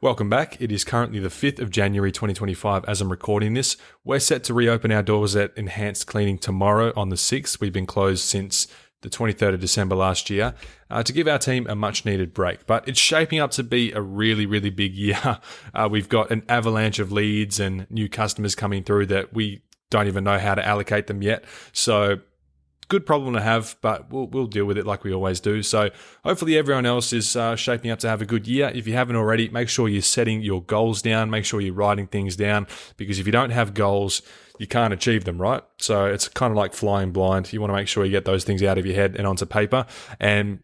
Welcome back. It is currently the 5th of January 2025 as I'm recording this. We're set to reopen our doors at Enhanced Cleaning tomorrow on the 6th. We've been closed since the 23rd of December last year to give our team a much needed break. But it's shaping up to be a really, really big year. We've got an avalanche of leads and new customers coming through that we don't even know how to allocate them yet. So good problem to have, but we'll deal with it like we always do. So hopefully everyone else is shaping up to have a good year. If you haven't already, make sure you're setting your goals down. Make sure you're writing things down, because if you don't have goals, you can't achieve them, right? So it's kind of like flying blind. You want to make sure you get those things out of your head and onto paper, and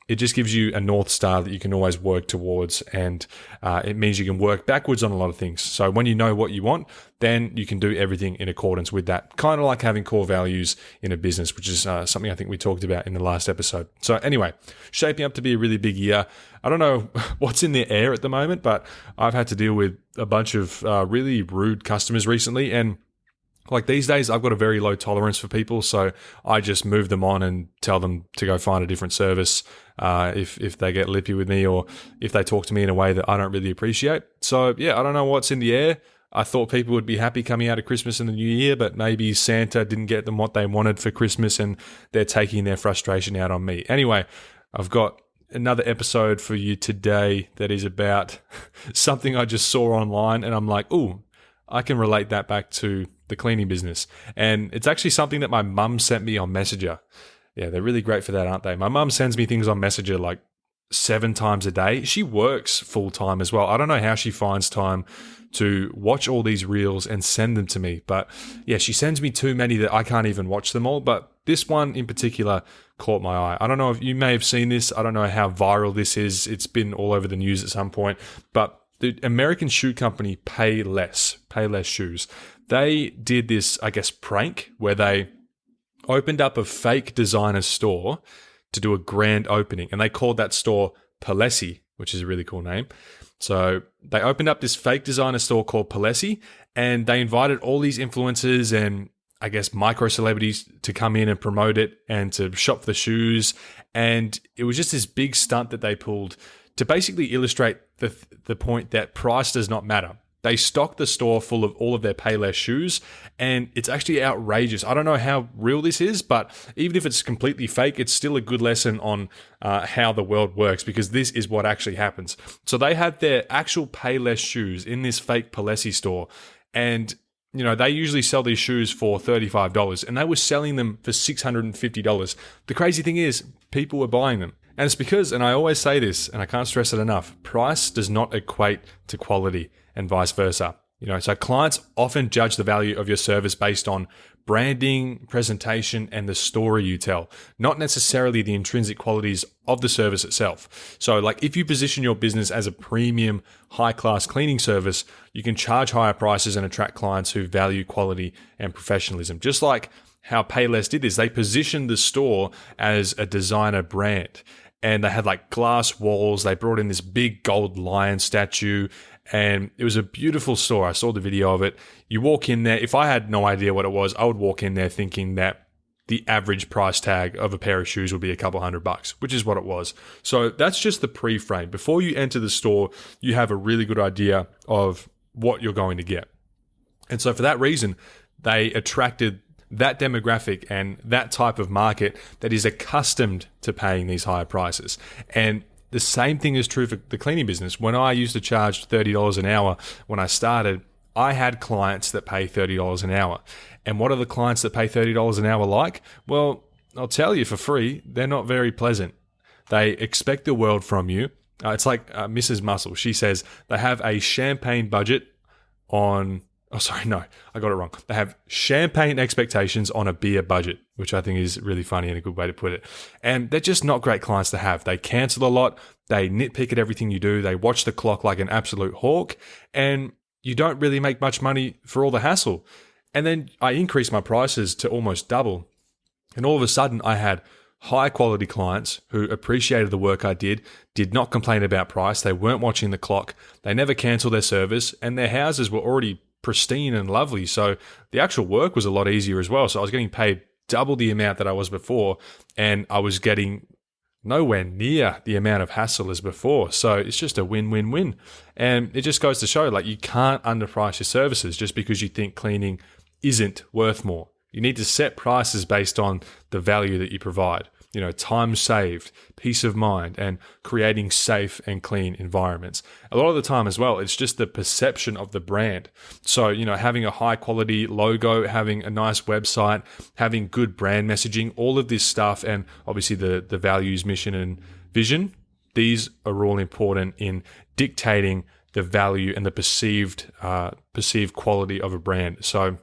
it just gives you a North Star that you can always work towards, and it means you can work backwards on a lot of things. So when you know what you want, then you can do everything in accordance with that. Kind of like having core values in a business, which is something I think we talked about in the last episode. So anyway, shaping up to be a really big year. I don't know what's in the air at the moment, but I've had to deal with a bunch of really rude customers recently, and like these days, I've got a very low tolerance for people, so I just move them on and tell them to go find a different service if they get lippy with me, or if they talk to me in a way that I don't really appreciate. So yeah, I don't know what's in the air. I thought people would be happy coming out of Christmas and the New Year, but maybe Santa didn't get them what they wanted for Christmas, and they're taking their frustration out on me. Anyway, I've got another episode for you today that is about something I just saw online, and I'm like, ooh, I can relate that back to the cleaning business. And it's actually something that my mum sent me on Messenger. Yeah, they're really great for that, aren't they? My mum sends me things on Messenger like 7 times a day. She works full time as well. I don't know how she finds time to watch all these reels and send them to me. But yeah, she sends me too many that I can't even watch them all. But this one in particular caught my eye. I don't know if you may have seen this. I don't know how viral this is. It's been all over the news at some point. But the American shoe company Payless Shoes, they did this, I guess, prank where they opened up a fake designer store to do a grand opening, and they called that store Palessi, which is a really cool name. So they opened up this fake designer store called Palessi, and they invited all these influencers and I guess micro celebrities to come in and promote it and to shop the shoes. And it was just this big stunt that they pulled to basically illustrate the point that price does not matter. They stocked the store full of all of their Payless shoes, and it's actually outrageous. I don't know how real this is, but even if it's completely fake, it's still a good lesson on how the world works, because this is what actually happens. So they had their actual Payless shoes in this fake Palessi store, and you know, they usually sell these shoes for $35, and they were selling them for $650. The crazy thing is, people were buying them. And it's because, and I always say this, and I can't stress it enough, price does not equate to quality, and vice versa. You know, so clients often judge the value of your service based on branding, presentation, and the story you tell, not necessarily the intrinsic qualities of the service itself. So like if you position your business as a premium, high-class cleaning service, you can charge higher prices and attract clients who value quality and professionalism. Just like how Payless did this, they positioned the store as a designer brand. And they had like glass walls. They brought in this big gold lion statue, and it was a beautiful store. I saw the video of it. You walk in there. If I had no idea what it was, I would walk in there thinking that the average price tag of a pair of shoes would be a couple $100, which is what it was. So that's just the pre-frame. Before you enter the store, you have a really good idea of what you're going to get. And so for that reason, they attracted that demographic and that type of market that is accustomed to paying these higher prices. And the same thing is true for the cleaning business. When I used to charge $30 an hour when I started, I had clients that pay $30 an hour. And what are the clients that pay $30 an hour like? Well, I'll tell you for free, they're not very pleasant. They expect the world from you. It's like Mrs. Muscle. She says they have a champagne budget on... Oh, sorry, no, I got it wrong. They have champagne expectations on a beer budget, which I think is really funny and a good way to put it. And they're just not great clients to have. They cancel a lot. They nitpick at everything you do. They watch the clock like an absolute hawk. And you don't really make much money for all the hassle. And then I increased my prices to almost double. And all of a sudden, I had high quality clients who appreciated the work I did not complain about price. They weren't watching the clock. They never canceled their service. And their houses were already pristine and lovely. So the actual work was a lot easier as well. So I was getting paid double the amount that I was before, and I was getting nowhere near the amount of hassle as before. So it's just a win-win-win. And it just goes to show, like, you can't underprice your services just because you think cleaning isn't worth more. You need to set prices based on the value that you provide. Time saved, peace of mind, and creating safe and clean environments. A lot of the time as well, it's just the perception of the brand. So, having a high quality logo, having a nice website, having good brand messaging, all of this stuff, and obviously the values, mission, and vision, these are all important in dictating the value and the perceived quality of a brand. So,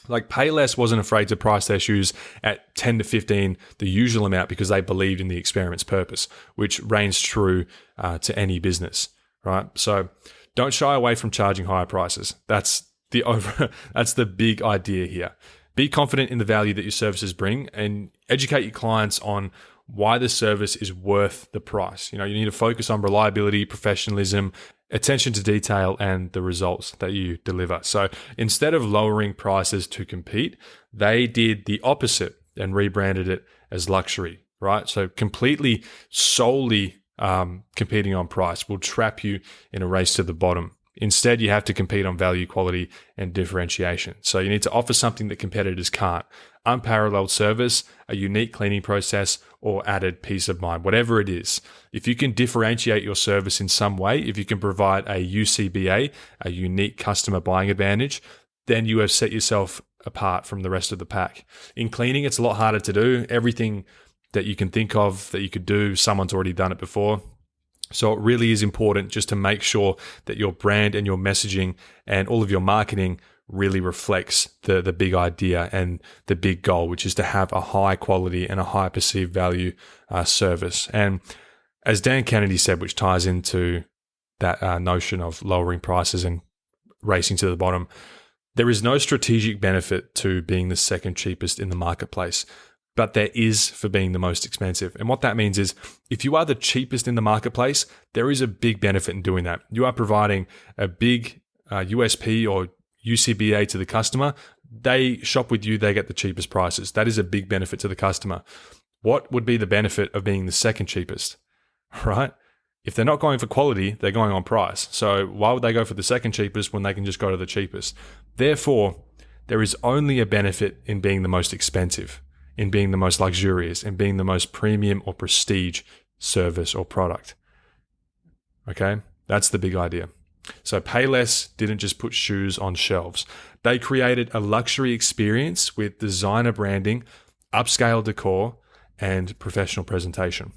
like, Payless wasn't afraid to price their shoes at 10 to 15, the usual amount, because they believed in the experiment's purpose, which reigns true to any business, right? So don't shy away from charging higher prices. That's the big idea here. Be confident in the value that your services bring and educate your clients on why the service is worth the price. You need to focus on reliability, professionalism, attention to detail, and the results that you deliver. So instead of lowering prices to compete, they did the opposite and rebranded it as luxury, right? So completely solely competing on price will trap you in a race to the bottom. Instead, you have to compete on value, quality, and differentiation. So you need to offer something that competitors can't. Unparalleled service, a unique cleaning process, or added peace of mind, whatever it is. If you can differentiate your service in some way, if you can provide a UCBA, a unique customer buying advantage, then you have set yourself apart from the rest of the pack. In cleaning, it's a lot harder to do. Everything that you can think of that you could do, someone's already done it before. So it really is important just to make sure that your brand and your messaging and all of your marketing really reflects the big idea and the big goal, which is to have a high quality and a high perceived value service. And as Dan Kennedy said, which ties into that notion of lowering prices and racing to the bottom, there is no strategic benefit to being the second cheapest in the marketplace, but there is for being the most expensive. And what that means is, if you are the cheapest in the marketplace, there is a big benefit in doing that. You are providing a big USP or UCBA to the customer. They shop with you, they get the cheapest prices. That is a big benefit to the customer. What would be the benefit of being the second cheapest, right? If they're not going for quality, they're going on price. So why would they go for the second cheapest when they can just go to the cheapest? Therefore, there is only a benefit in being the most expensive, in being the most luxurious, in being the most premium or prestige service or product. Okay? That's the big idea. So Payless didn't just put shoes on shelves. They created a luxury experience with designer branding, upscale decor, and professional presentation.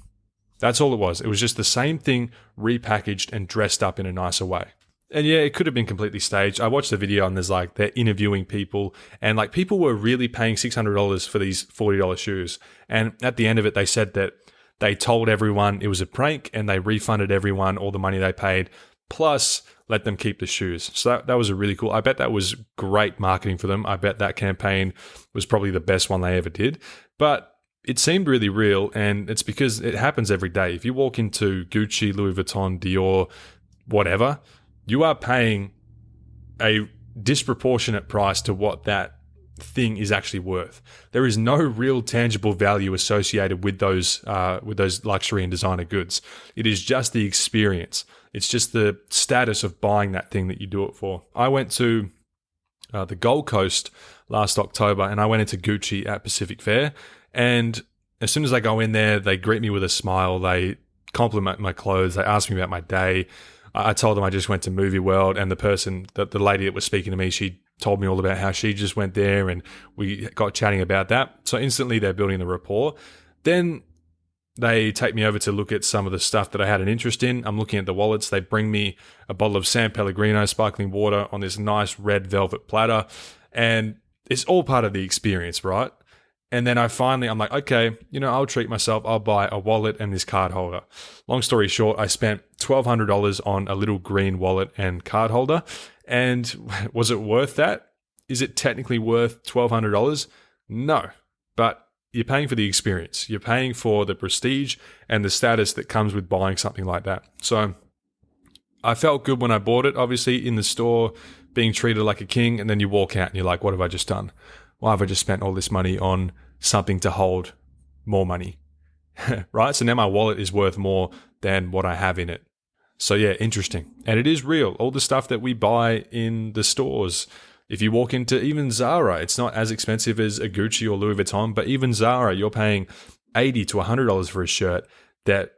That's all it was. It was just the same thing repackaged and dressed up in a nicer way. And yeah, it could have been completely staged. I watched the video and there's like, they're interviewing people and like people were really paying $600 for these $40 shoes. And at the end of it, they said that they told everyone it was a prank and they refunded everyone all the money they paid, plus let them keep the shoes. So that was a really cool. I bet that was great marketing for them. I bet that campaign was probably the best one they ever did. But it seemed really real, and it's because it happens every day. If you walk into Gucci, Louis Vuitton, Dior, whatever, you are paying a disproportionate price to what that thing is actually worth. There is no real tangible value associated with those luxury and designer goods. It is just the experience. It's just the status of buying that thing that you do it for. I went to the Gold Coast last October, and I went into Gucci at Pacific Fair. And as soon as I go in there, they greet me with a smile. They compliment my clothes. They ask me about my day. I told them I just went to Movie World, and the lady that was speaking to me, she told me all about how she just went there, and we got chatting about that. So instantly they're building the rapport. Then they take me over to look at some of the stuff that I had an interest in. I'm looking at the wallets. They bring me a bottle of San Pellegrino sparkling water on this nice red velvet platter. And it's all part of the experience, right? And then I'm like, okay, I'll treat myself. I'll buy a wallet and this card holder. Long story short, I spent $1,200 on a little green wallet and card holder. And was it worth that? Is it technically worth $1,200? No, but you're paying for the experience. You're paying for the prestige and the status that comes with buying something like that. So I felt good when I bought it, obviously in the store, being treated like a king. And then you walk out and you're like, what have I just done? Why have I just spent all this money on something to hold more money? right? So now my wallet is worth more than what I have in it. So yeah, interesting. And it is real. All the stuff that we buy in the stores, if you walk into even Zara, it's not as expensive as a Gucci or Louis Vuitton, but even Zara, you're paying $80 to $100 for a shirt that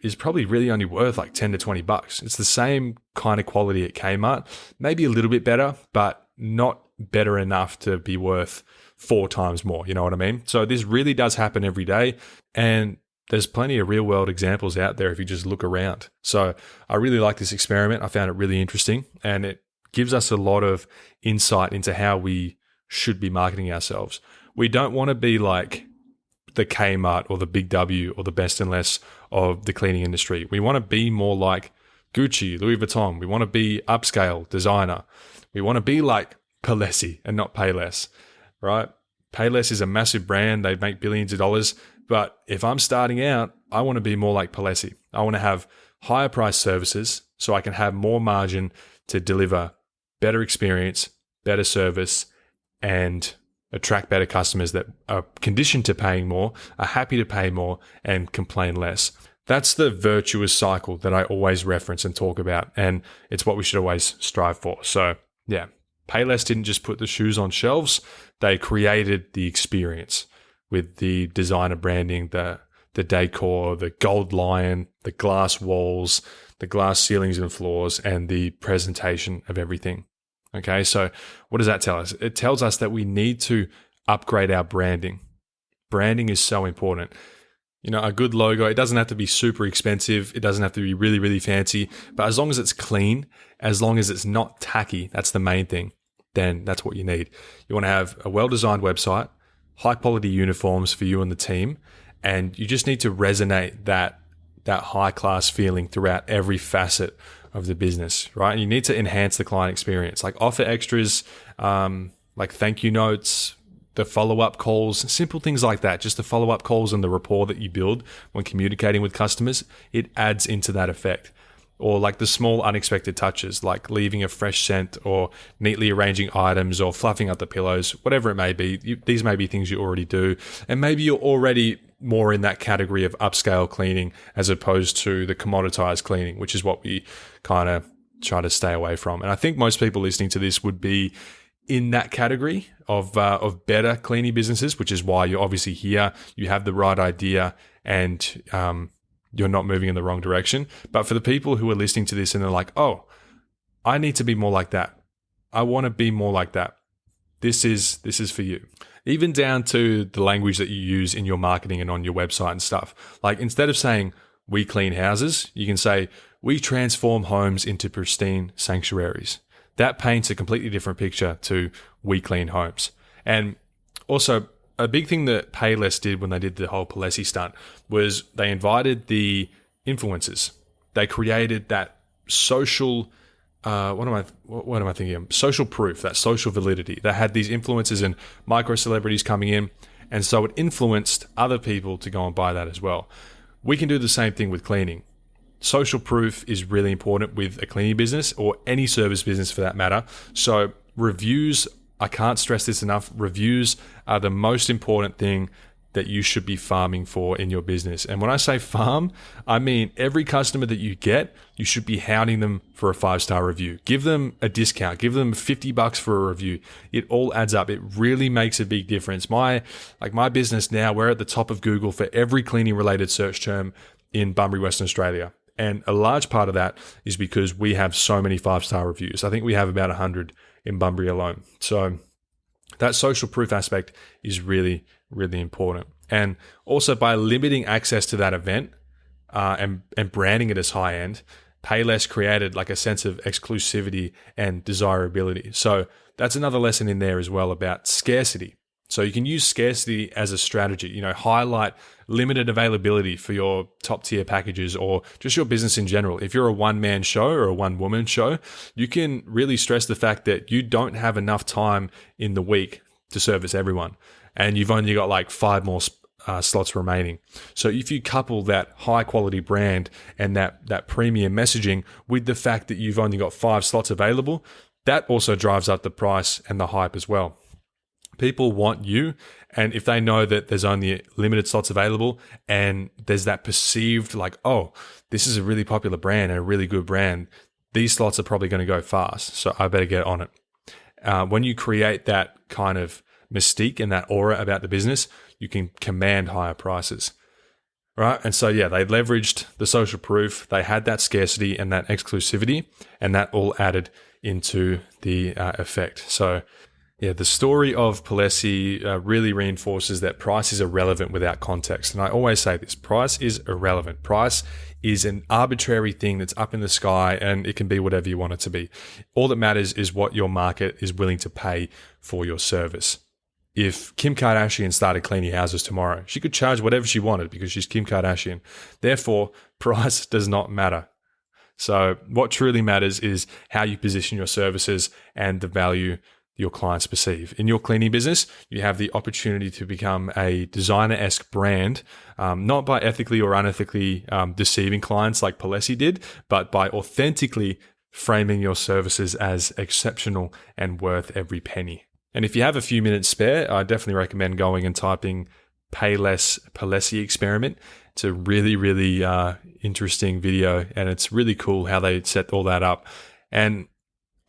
is probably really only worth like 10 to 20 bucks. It's the same kind of quality at Kmart, maybe a little bit better, but not better enough to be worth 4 times more. You know what I mean? So this really does happen every day. And there's plenty of real world examples out there if you just look around. So I really like this experiment. I found it really interesting, and it gives us a lot of insight into how we should be marketing ourselves. We don't want to be like the Kmart or the Big W or the Best and Less of the cleaning industry. We want to be more like Gucci, Louis Vuitton. We want to be upscale designer. We want to be like Palessi and not Payless, right? Payless is a massive brand. They make billions of dollars. But if I'm starting out, I want to be more like Palessi. I want to have higher price services so I can have more margin to deliver better experience, better service, and attract better customers that are conditioned to paying more, are happy to pay more, and complain less. That's the virtuous cycle that I always reference and talk about, and it's what we should always strive for. So yeah, Payless didn't just put the shoes on shelves, they created the experience with the designer branding, the decor, the gold lion, the glass walls, the glass ceilings and floors, and the presentation of everything. Okay, so what does that tell us? It tells us that we need to upgrade our branding. Branding is so important. You know, a good logo, it doesn't have to be super expensive. It doesn't have to be really, really fancy. But as long as it's clean, as long as it's not tacky, that's the main thing, then that's what you need. You want to have a well-designed website, high quality uniforms for you and the team, and you just need to resonate that high class feeling throughout every facet of the business, right? You need to enhance the client experience, like offer extras, like thank you notes, the follow-up calls, simple things like that. Just the follow-up calls and the rapport that you build when communicating with customers, it adds into that effect. Or like the small unexpected touches, like leaving a fresh scent or neatly arranging items or fluffing up the pillows, whatever it may be. These may be things you already do. And maybe you're already more in that category of upscale cleaning as opposed to the commoditized cleaning, which is what we kind of try to stay away from. And I think most people listening to this would be in that category of better cleaning businesses, which is why you're obviously here. You have the right idea and you're not moving in the wrong direction. But for the people who are listening to this and they're like, oh, I need to be more like that. I want to be more like that. This is for you. Even down to the language that you use in your marketing and on your website and stuff. Like instead of saying we clean houses, you can say we transform homes into pristine sanctuaries. That paints a completely different picture to we clean homes. And also, a big thing that Payless did when they did the whole Palessi stunt was they invited the influencers. They created that social, what am I thinking of? Social proof, that social validity. They had these influencers and micro celebrities coming in, and so it influenced other people to go and buy that as well. We can do the same thing with cleaning. Social proof is really important with a cleaning business or any service business for that matter. So reviews, I can't stress this enough, reviews are the most important thing that you should be farming for in your business. And when I say farm, I mean every customer that you get, you should be hounding them for a 5-star review. Give them a discount, give them $50 for a review. It all adds up. It really makes a big difference. My business now, we're at the top of Google for every cleaning related search term in Bunbury, Western Australia. And a large part of that is because we have so many 5-star reviews. I think we have about 100 in Bunbury alone. So that social proof aspect is really, really important. And also by limiting access to that event and branding it as high end, Payless created like a sense of exclusivity and desirability. So that's another lesson in there as well about scarcity. So you can use scarcity as a strategy, highlight limited availability for your top tier packages or just your business in general. If you're a one-man show or a one-woman show, you can really stress the fact that you don't have enough time in the week to service everyone. And you've only got like 5 more slots remaining. So if you couple that high quality brand and that premium messaging with the fact that you've only got 5 slots available, that also drives up the price and the hype as well. People want you, and if they know that there's only limited slots available and there's that perceived like, oh, this is a really popular brand and a really good brand, these slots are probably going to go fast, so I better get on it. When you create that kind of mystique and that aura about the business, you can command higher prices, right? And so, yeah, they leveraged the social proof. They had that scarcity and that exclusivity, and that all added into the effect. So, yeah, the story of Palessi really reinforces that price is irrelevant without context. And I always say this, price is irrelevant. Price is an arbitrary thing that's up in the sky, and it can be whatever you want it to be. All that matters is what your market is willing to pay for your service. If Kim Kardashian started cleaning houses tomorrow, she could charge whatever she wanted because she's Kim Kardashian. Therefore, price does not matter. So what truly matters is how you position your services and the value your clients perceive. In your cleaning business, you have the opportunity to become a designer-esque brand, not by ethically or unethically deceiving clients like Palessi did, but by authentically framing your services as exceptional and worth every penny. And if you have a few minutes spare, I definitely recommend going and typing Payless Palessi experiment. It's a really, really interesting video, and it's really cool how they set all that up. And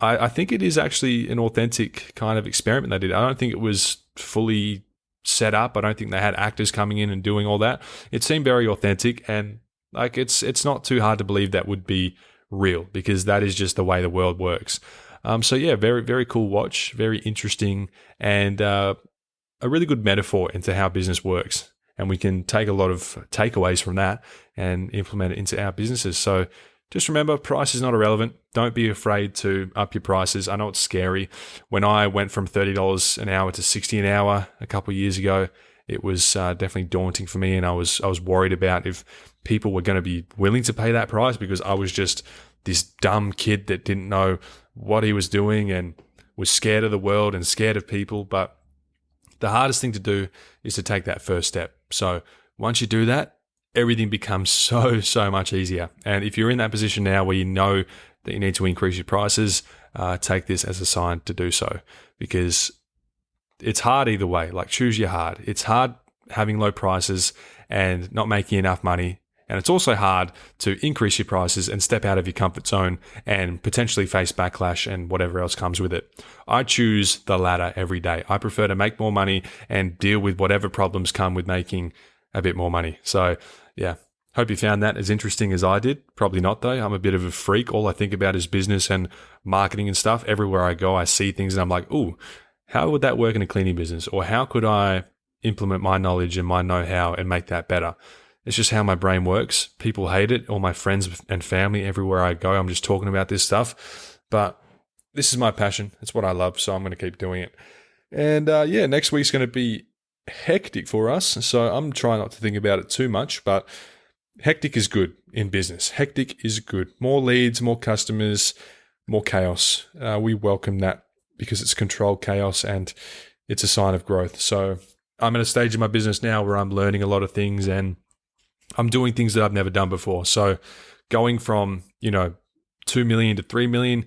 I think it is actually an authentic kind of experiment they did. I don't think it was fully set up. I don't think they had actors coming in and doing all that. It seemed very authentic, and like it's not too hard to believe that would be real, because that is just the way the world works. So yeah, very, very cool watch, very interesting, and a really good metaphor into how business works. And we can take a lot of takeaways from that and implement it into our businesses. So just remember, price is not irrelevant. Don't be afraid to up your prices. I know it's scary. When I went from $30 an hour to $60 an hour a couple of years ago, it was definitely daunting for me, and I was worried about if people were going to be willing to pay that price, because I was just this dumb kid that didn't know what he was doing and was scared of the world and scared of people. But the hardest thing to do is to take that first step. So once you do that, everything becomes so much easier. And if you're in that position now where you know that you need to increase your prices, take this as a sign to do so, because it's hard either way. Like, choose your hard. It's hard having low prices and not making enough money. And it's also hard to increase your prices and step out of your comfort zone and potentially face backlash and whatever else comes with it. I choose the latter every day. I prefer to make more money and deal with whatever problems come with making a bit more money. So yeah, hope you found that as interesting as I did. Probably not though. I'm a bit of a freak. All I think about is business and marketing and stuff. Everywhere I go, I see things and I'm like, ooh, how would that work in a cleaning business? Or how could I implement my knowledge and my know-how and make that better? It's just how my brain works. People hate it. All my friends and family, everywhere I go, I'm just talking about this stuff. But this is my passion. It's what I love. So I'm going to keep doing it. And yeah, next week's going to be hectic for us. So I'm trying not to think about it too much, but hectic is good in business. Hectic is good. More leads, more customers, more chaos. We welcome that because it's controlled chaos and it's a sign of growth. So I'm at a stage in my business now where I'm learning a lot of things and I'm doing things that I've never done before. So going from, 2 million to 3 million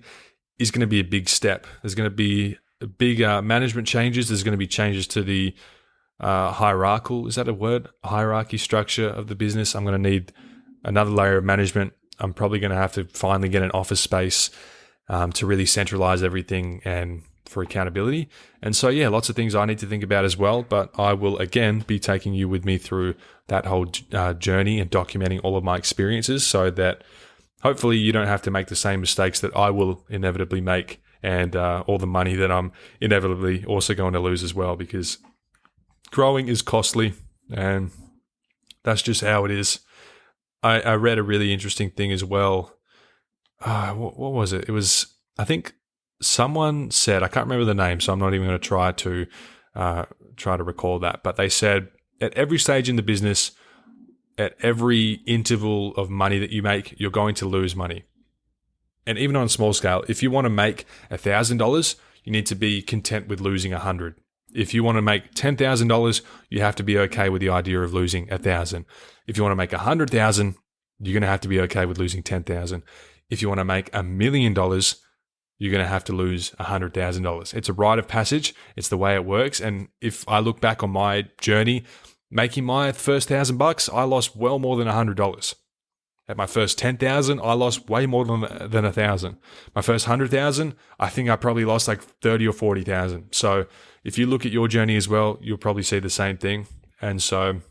is going to be a big step. There's going to be big management changes. There's going to be changes to the hierarchical, is that a word? Hierarchy structure of the business. I'm going to need another layer of management. I'm probably going to have to finally get an office space to really centralize everything and for accountability. And so, yeah, lots of things I need to think about as well, but I will again be taking you with me through that whole journey and documenting all of my experiences so that hopefully you don't have to make the same mistakes that I will inevitably make and all the money that I'm inevitably also going to lose as well, because growing is costly and that's just how it is. I read a really interesting thing as well. What was it? It was, I think someone said, I can't remember the name, so I'm not even going to try to recall that. But they said at every stage in the business, at every interval of money that you make, you're going to lose money. And even on a small scale, if you want to make $1,000, you need to be content with losing 100. If you want to make $10,000, you have to be okay with the idea of losing 1,000. If you want to make 100,000, you're going to have to be okay with losing 10,000. If you want to make $1 million, you're going to have to lose $100,000. It's a rite of passage. It's the way it works. And if I look back on my journey, making my first $1,000, I lost well more than $100. At my first 10,000, I lost way more than 1,000. My first 100,000, I think I probably lost like 30 or 40,000. So if you look at your journey as well, you'll probably see the same thing. And so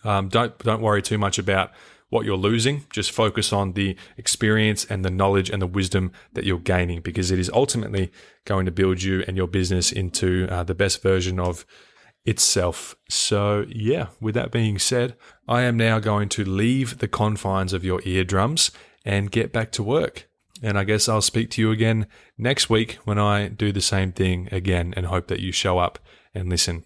don't worry too much about what you're losing. Just focus on the experience and the knowledge and the wisdom that you're gaining, because it is ultimately going to build you and your business into the best version of itself. So yeah, with that being said, I am now going to leave the confines of your eardrums and get back to work. And I guess I'll speak to you again next week when I do the same thing again, and hope that you show up and listen.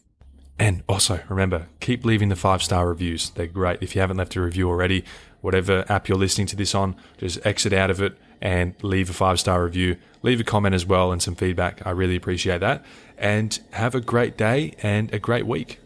And also, remember, keep leaving the 5-star reviews. They're great. If you haven't left a review already, whatever app you're listening to this on, just exit out of it and leave a 5-star review. Leave a comment as well and some feedback. I really appreciate that. And have a great day and a great week.